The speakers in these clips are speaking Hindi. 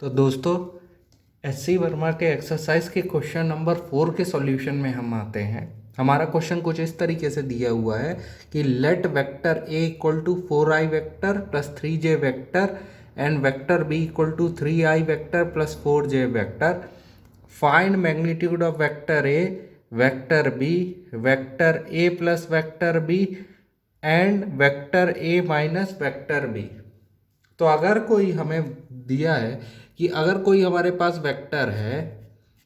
तो दोस्तों, एस सी वर्मा के एक्सरसाइज के क्वेश्चन नंबर 4 के सॉल्यूशन में हम आते हैं। हमारा क्वेश्चन कुछ इस तरीके से दिया हुआ है कि let vector a equal to 4i vector plus 3j vector and vector b equal to 3i vector plus 4j vector. Find magnitude of vector a, vector b, vector a plus vector b and vector a minus vector b. तो अगर कोई हमें दिया है कि अगर कोई हमारे पास वेक्टर है,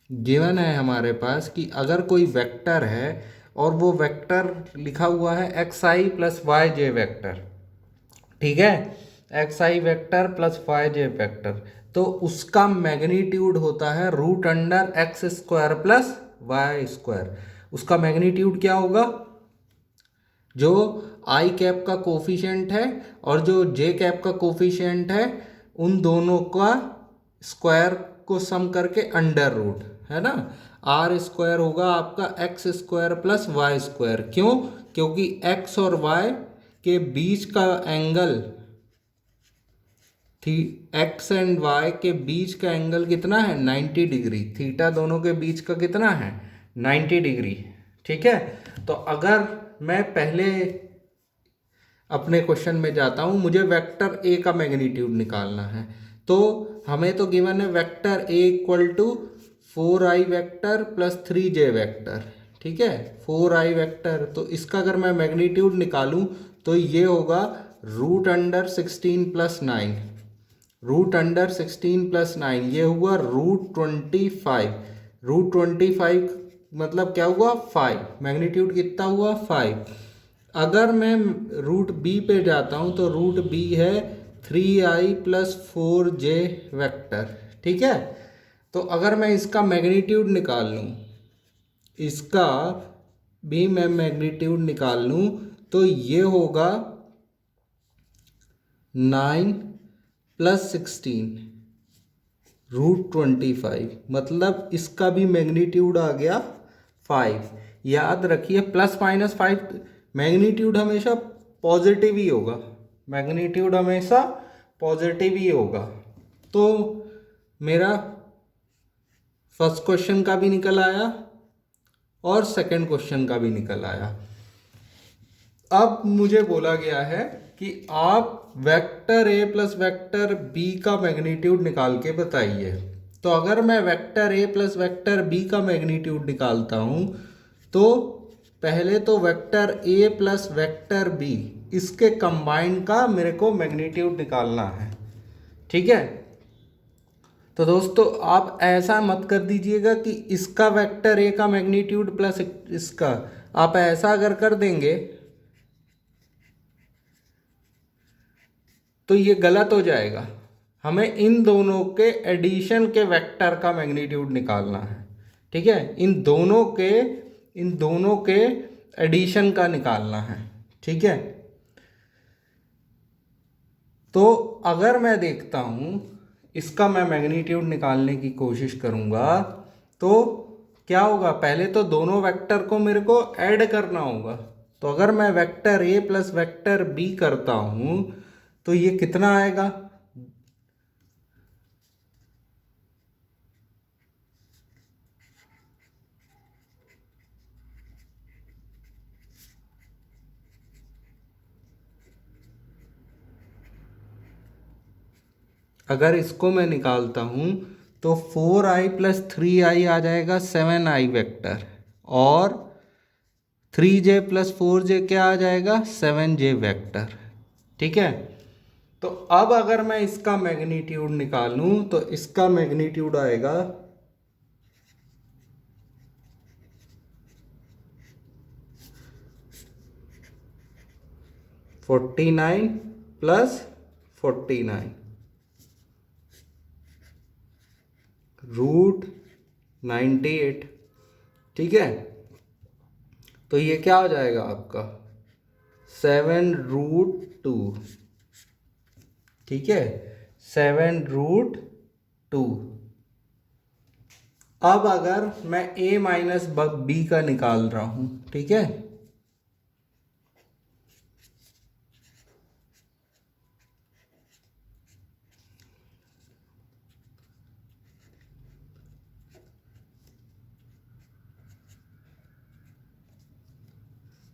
गिवन है हमारे पास कि अगर कोई वेक्टर है और वो वेक्टर लिखा हुआ है x i plus y j vector, ठीक है, x i vector plus y j vector, तो उसका मैग्नीट्यूड होता है root under x square plus y square. उसका मैग्नीट्यूड क्या होगा? जो आई कैप का कोफिशिएंट है और जो जे कैप का कोफिशिएंट है, उन दोनों का स्क्वायर को सम करके अंडर रूट, है ना। आर स्क्वायर होगा आपका x square plus y square. क्यों? क्योंकि एक्स और वाई के बीच का एंगल थी, एक्स एंड वाई के बीच का एंगल कितना है? 90 डिग्री। थीटा दोनों के बीच का कितना है? 90 डिग्री। ठीक है। तो अगर मैं पहले अपने क्वेश्चन में जाता हूं, मुझे वेक्टर ए का मैग्नीट्यूड निकालना है। तो हमें तो गिवन है vector a equal to 4i vector plus 3j vector. ठीक है, 4i वेक्टर, तो इसका अगर मैं मैग्नीट्यूड निकालूं तो ये होगा root under 16 plus 9। Root under 16 plus 9 ये हुआ रूट 25। रूट 25 मतलब क्या हुआ? 5। मैग्नीट्यूड कितना हुआ? 5। अगर मैं रूट बी पे जाता हूं तो रूट बी है 3i प्लस 4j वेक्टर। ठीक है। तो अगर मैं इसका मैग्नीट्यूड निकाल लूँ, इसका भी मैं मैग्नीट्यूड निकाल लूँ, तो ये होगा 9 प्लस 16 रूट 25, मतलब इसका भी मैग्नीट्यूड आ गया 5। याद रखिए प्लस माइनस 5, मैग्नीट्यूड हमेशा पॉजिटिव ही होगा। मैग्नीट्यूड हमेशा पॉजिटिव ही होगा। तो मेरा फर्स्ट क्वेश्चन का भी निकल आया और सेकंड क्वेश्चन का भी निकल आया। अब मुझे बोला गया है कि आप vector a plus vector b का मैग्नीट्यूड निकाल के बताइए। तो अगर मैं vector a plus vector b का मैग्नीट्यूड निकालता हूं, तो पहले तो vector a plus vector b, इसके कंबाइंड का मेरे को मैग्नीट्यूड निकालना है। ठीक है। तो दोस्तों, आप ऐसा मत कर दीजिएगा कि इसका वेक्टर ए का मैग्नीट्यूड प्लस इसका, आप ऐसा अगर कर देंगे तो ये गलत हो जाएगा। हमें इन दोनों के एडिशन के वेक्टर का मैग्नीट्यूड निकालना है। ठीक है, इन दोनों के एडिशन का निकालना है। ठीक है। तो अगर मैं देखता हूं, इसका मैं मैग्नीट्यूड निकालने की कोशिश करूंगा, तो क्या होगा? पहले तो दोनों वेक्टर को मेरे को ऐड करना होगा। तो अगर मैं vector a plus vector b करता हूं, तो ये कितना आएगा? अगर इसको मैं निकालता हूं तो 4i प्लस 3i आ जाएगा 7i वेक्टर, और 3j प्लस 4j क्या आ जाएगा? 7j vector. ठीक है। तो अब अगर मैं इसका मैग्नीट्यूड निकालूं तो इसका मैग्नीट्यूड आएगा 49 प्लस 49 रूट 98। ठीक है। तो ये क्या हो जाएगा आपका? 7√2। ठीक है, 7√2। अब अगर मैं a माइनस बी का निकाल रहा हूं, ठीक है,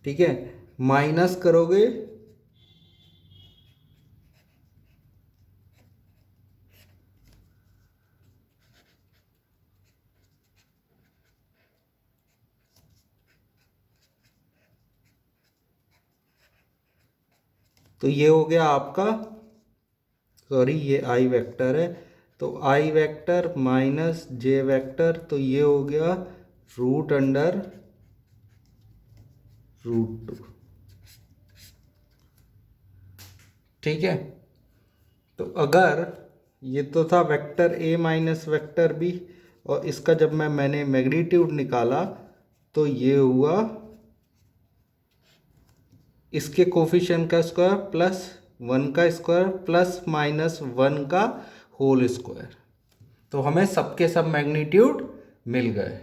ठीक है, माइनस करोगे तो ये हो गया आपका, सॉरी ये आई वेक्टर है, तो आई वेक्टर माइनस जे वेक्टर, तो ये हो गया रूट अंडर रूट 2। ठीक है, तो अगर ये तो था vector a minus vector b, और इसका जब मैंने मैग्नीट्यूड निकाला तो ये हुआ इसके कोफिशिएंट का स्क्वायर प्लस 1 का स्क्वायर प्लस माइनस 1 का होल स्क्वायर, तो हमें सबके सब मैग्नीट्यूड मिल गए।